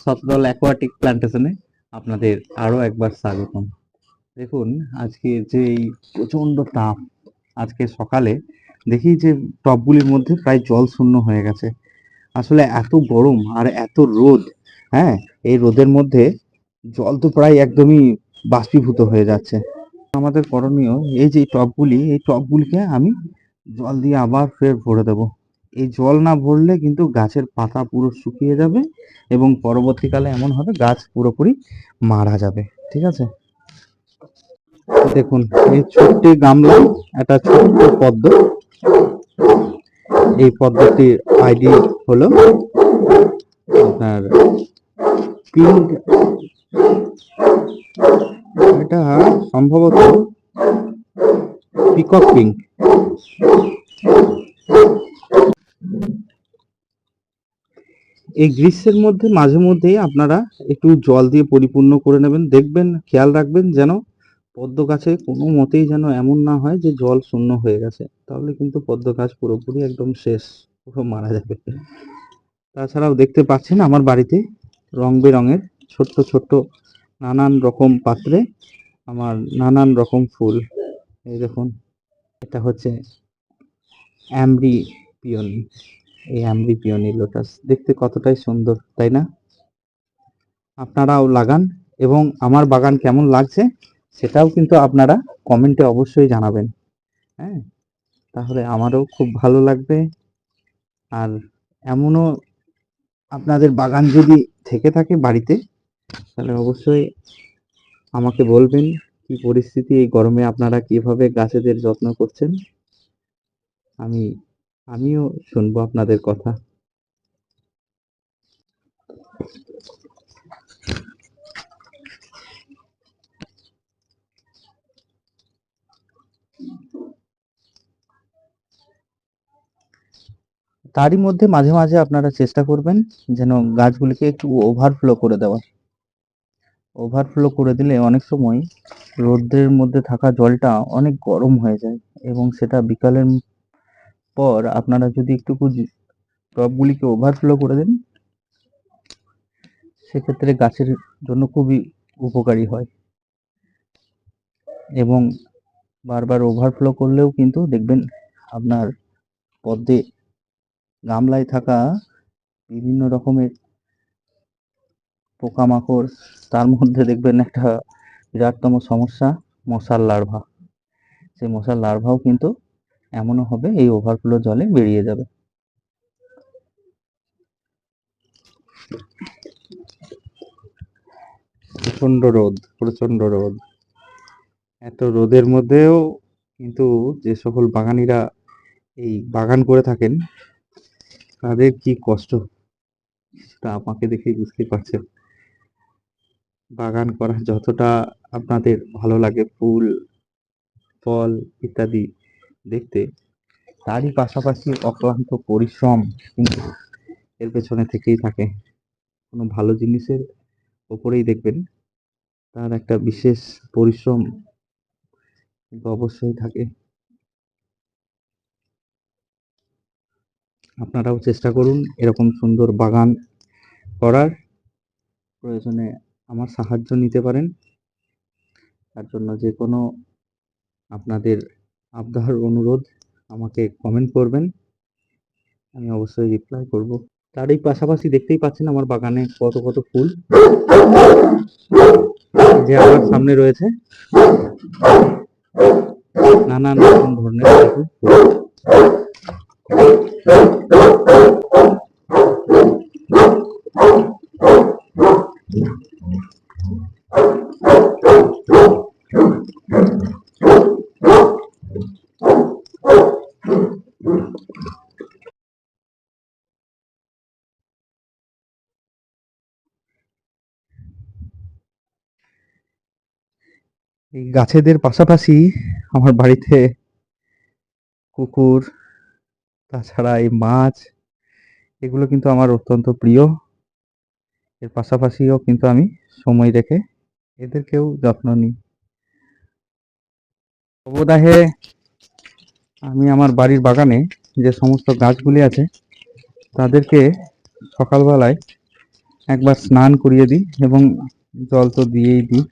শতদল aquatic প্ল্যান্টেশনে আপনাদের আরো একবার স্বাগতম। দেখুন, আজকে যে এই প্রচন্ড তাপ, আজকে সকালে দেখি যে টবগুলির মধ্যে প্রায় জল শূন্য হয়ে গেছে। আসলে এত গরম আর এত রোদ, হ্যাঁ, এই রোদের মধ্যে জল তো প্রায় একদমই বাষ্পীভূত হয়ে যাচ্ছে। আমাদের করণীয়, এই যে এই টবগুলিকে আমি জল দিয়ে আবার ফের ভরে দেবো। এই জল না ভরলে কিন্তু গাছের পাতা পুরো শুকিয়ে যাবে এবং পরবর্তীকালে এমন হবে গাছ পুরোপুরি মারা যাবে। ঠিক আছে? দেখুন, এই ছোট্ট গামলা, একটা ছোট্ট পদ্ম। এই পদ্মটির আইডি হলো আপনার পিঙ্ক, এটা সম্ভবত পিকক পিঙ্ক। এই গ্রীষ্মের মধ্যে মাঝে মধ্যেই আপনারা একটু জল দিয়ে পরিপূর্ণ করে নেবেন। দেখবেন, খেয়াল রাখবেন যেন পদ্ম গাছে কোনো মতেই যেন এমন না হয় যে জল শূন্য হয়ে গেছে, তাহলে কিন্তু পদ্ম গাছ পুরোপুরি একদম শেষ, পুরো মারা যাবে। তাছাড়াও দেখতে পাচ্ছেন আমার বাড়িতে রং বেরঙের ছোট্ট ছোট্ট নানান রকম পাত্রে আমার নানান রকম ফুল। এই দেখুন, এটা হচ্ছে অ্যাম্বরি পিওনি। এই অ্যাম্বরি পিওনি লোটাস দেখতে কতটাই সুন্দর, তাই না? আপনারাও লাগান এবং আমার বাগান কেমন লাগছে সেটাও কিন্তু আপনারা কমেন্টে অবশ্যই জানাবেন। হ্যাঁ, তাহলে আমারও খুব ভালো লাগবে। আর এমনও আপনাদের বাগান যদি থেকে থাকে বাড়িতে, তাহলে অবশ্যই আমাকে বলবেন কি পরিস্থিতি, এই গরমে আপনারা কিভাবে গাছেদের যত্ন করছেন। আমি আমিও শুনবো আপনাদের কথা। তারই মধ্যে মাঝে মাঝে আপনারা চেষ্টা করবেন যেন গাছগুলিকে একটু ওভারফ্লো করে দেওয়ার। ওভারফ্লো করে দিলে অনেক সময় রোদের মধ্যে থাকা জলটা অনেক গরম হয়ে যায় এবং সেটা বিকালের পর আপনারা যদি একটুকু টবগুলিকে ওভারফ্লো করে দেন, সেক্ষেত্রে গাছের জন্য খুবই উপকারী হয়। এবং বারবার ওভারফ্লো করলেও কিন্তু দেখবেন আপনার পদ্মে গামলায় থাকা বিভিন্ন রকমের পোকামাকড়, তার মধ্যে দেখবেন একটা বিরাটতম সমস্যা মশার লার্ভা। সেই মশার লার্ভাও কিন্তু এমনও হবে এই ওভারফ্লো জলে বেরিয়ে যাবে। প্রচন্ড রোদ, প্রচন্ড রোদ। এত রোদের মধ্যেও কিন্তু যে সকল বাগানিরা এই বাগান করে থাকেন তাদের কি কষ্ট, তা আমাকে দেখেই বুঝতে পারছেন। বাগান করা যতটা আপনাদের ভালো লাগে, ফুল ফল ইত্যাদি দেখতে, তারই পাশাপাশি অক্লান্ত পরিশ্রম কিন্তু এর পেছনে থেকেই থাকে। কোনো ভালো জিনিসের ওপরেই দেখবেন তার একটা বিশেষ পরিশ্রম কিন্তু অবশ্যই থাকে। আপনারাও চেষ্টা করুন এরকম সুন্দর বাগান করার। প্রয়োজনে আমার সাহায্য নিতে পারেন। তার জন্য যে কোনো আপনাদের আবদার অনুরোধ আমাকে কমেন্ট করবেন, আমি অবশ্যই রিপ্লাই করব। তারই পাশাপাশি দেখতেই পাচ্ছেন আমার বাগানে কত কত ফুল, যে আমার সামনে রয়েছে নানান রকম ধরনের ফুল। এই গাছেদের পাশাপাশি আমার বাড়িতে কুকুর, তাছাড়া এই মাছ, এগুলো কিন্তু আমার অত্যন্ত প্রিয়। এর পাশাপাশিও কিন্তু আমি সময় রেখে এদেরকেও যত্ন নিই। অবদাহে আমি আমার বাড়ির বাগানে যে সমস্ত গাছগুলি আছে তাদেরকে সকালবেলায় একবার স্নান করিয়ে দিই, এবং জল তো দিয়েই দিই।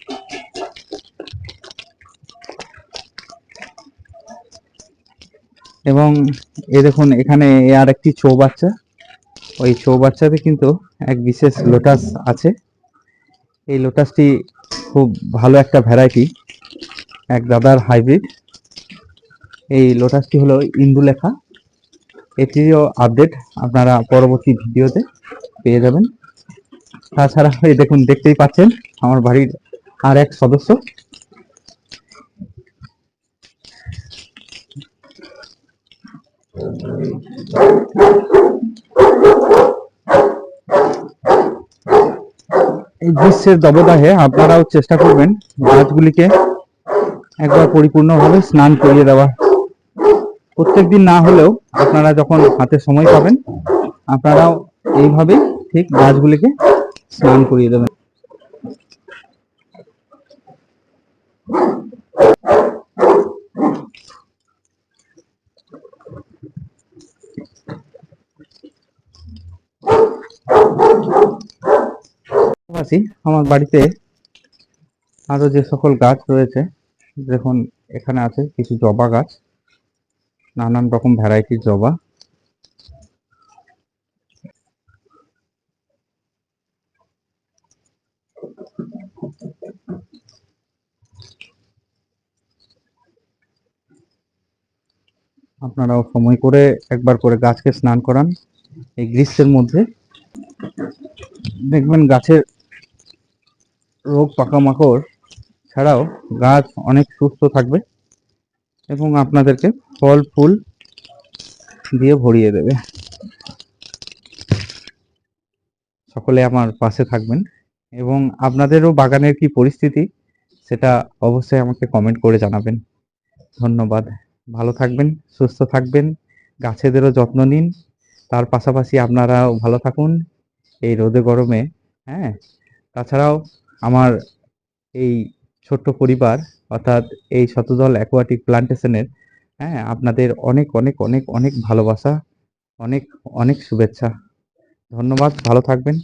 এবং এই দেখুন এখানে আর একটি চৌবাচ্চা, ওই চৌবাচ্চাতে কিন্তু এক বিশেষ লোটাস আছে। এই লোটাসটি খুব ভালো একটা ভ্যারাইটি, এক দাদার হাইব্রিড। এই লোটাসটি হলো ইন্দুলেখা। এটিরও আপডেট আপনারা পরবর্তী ভিডিওতে পেয়ে যাবেন। তাছাড়া এই দেখুন, দেখতেই পাচ্ছেন আমার বাড়ির আর এক সদস্য। এই গ্রীষ্মের দাবদাহে আপনারাও চেষ্টা করবেন গাছগুলিকে একবার পরিপূর্ণভাবে স্নান করিয়ে দেওয়া। প্রত্যেকদিন না হলেও আপনারা যখন হাতে সময় পাবেন, আপনারাও এইভাবেই ঠিক গাছগুলিকে স্নান করিয়ে দেবেন। আমার বাড়িতে আরো যে সকল গাছ রয়েছে, দেখুন এখানে আছে কিছু জবা গাছ, নানান রকম ভ্যারাইটির জবা। আপনারাও সময় করে একবার করে গাছকে স্নান করান এই গ্রীষ্মের মধ্যে। দেখবেন গাছের রোগ পোকামাকড় ছাড়াও গাছ অনেক সুস্থ থাকবে এবং আপনাদেরকে ফল ফুল দিয়ে ভরিয়ে দেবে। সকলে আমার পাশে থাকবেন, এবং আপনাদেরও বাগানের কি পরিস্থিতি সেটা অবশ্যই আমাকে কমেন্ট করে জানাবেন। ধন্যবাদ। ভালো থাকবেন, সুস্থ থাকবেন, গাছেদেরও যত্ন নিন। তার পাশাপাশি আপনারাও ভালো থাকুন এই রোদে গরমে। হ্যাঁ, তাছাড়াও আমার এই ছোট্ট পরিবার, অর্থাৎ এই শতদল অ্যাকোয়াটিক প্লান্টেশনের, হ্যাঁ, আপনাদের অনেক অনেক অনেক অনেক ভালোবাসা, অনেক অনেক শুভেচ্ছা। ধন্যবাদ, ভালো থাকবেন।